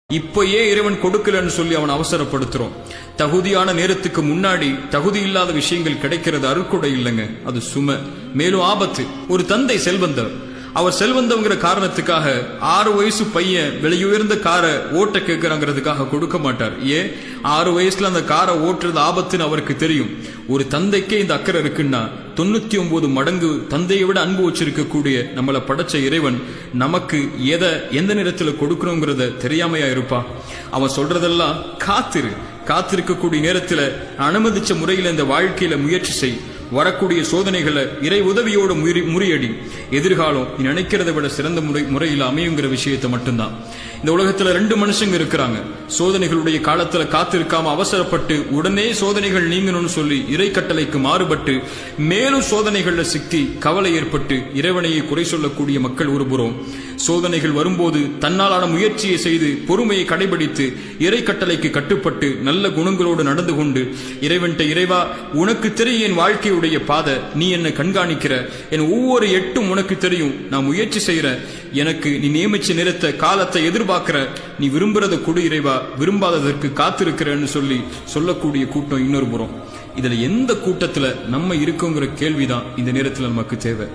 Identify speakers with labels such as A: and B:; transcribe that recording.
A: இப்பயே இறைவன் கொடுக்கலன்னு சொல்லி அவன் அவசரப்படுத்துறோம். தகுதியான நேரத்துக்கு முன்னாடி தகுதி இல்லாத விஷயங்கள் கிடைக்கிறது அருட்கொடை இல்லைங்க, அது சுமை, மேலும் ஆபத்து. ஒரு தந்தை செல்வந்தர், அவர் செல்வந்தங்கிற காரணத்துக்காக 6 வயசு பையன் விலையுயர்ந்த காரை ஓட்ட கேட்கிறாங்கிறதுக்காக கொடுக்க மாட்டார். ஏன்? 6 வயசுல அந்த காரை ஓட்டுறது ஆபத்துன்னு அவருக்கு தெரியும். ஒரு தந்தைக்கே இந்த அக்கறை இருக்குன்னா 99 மடங்கு தந்தையை விட அன்பு வச்சிருக்கக்கூடிய நம்மளை படைச்ச இறைவன் நமக்கு எந்த நேரத்துல கொடுக்கணுங்கிறத தெரியாமையா இருப்பா? அவன் சொல்றதெல்லாம் காத்திருக்கக்கூடிய நேரத்துல அனுமதிச்ச முறையில இந்த வாழ்க்கையில முயற்சி செய். வரக்கூடிய சோதனைகளை இறை உதவியோடு முறியடி. எதிர்காலம் நீ நினைக்கிறத விட சிறந்த முறையில் அமையுங்கிற விஷயத்தை மட்டும்தான். இந்த உலகத்துல 2 மனுஷங்க இருக்கிறாங்க. சோதனைகளுடைய காலத்துல காத்திருக்காம அவசரப்பட்டு உடனே சோதனைகள் நீங்கணும்னு சொல்லி இறை கட்டளைக்கு மாறுபட்டு மேலும் சோதனைகள்ல சிக்கி கவலை ஏற்பட்டு இறைவனையை குறை சொல்லக்கூடிய மக்கள் ஒருபுறம், சோதனைகள் வரும்போது தன்னாலான முயற்சியை செய்து பொறுமையை கடைபிடித்து இறை கட்டளைக்கு கட்டுப்பட்டு நல்ல குணங்களோடு நடந்து கொண்டு இறைவன்ட்ட, இறைவா உனக்கு தெரியும் என் வாழ்க்கையுடைய பாதை, நீ என்னை கண்காணிக்கிற, என் ஒவ்வொரு எட்டும் உனக்கு தெரியும், நான் முயற்சி செய்யற, எனக்கு நீ நியமிச்ச நேரத்தை காலத்தை எதிர்பார்க்கிற, நீ விரும்புறத கொடு இறைவா, விரும்பாததற்கு காத்திருக்கிறன்னு சொல்லக்கூடிய கூட்டம் இன்னொரு புறம். இதுல எந்த கூட்டத்துல நம்ம இருக்கோங்கிற கேள்விதான் இந்த நேரத்துல நமக்கு தேவை.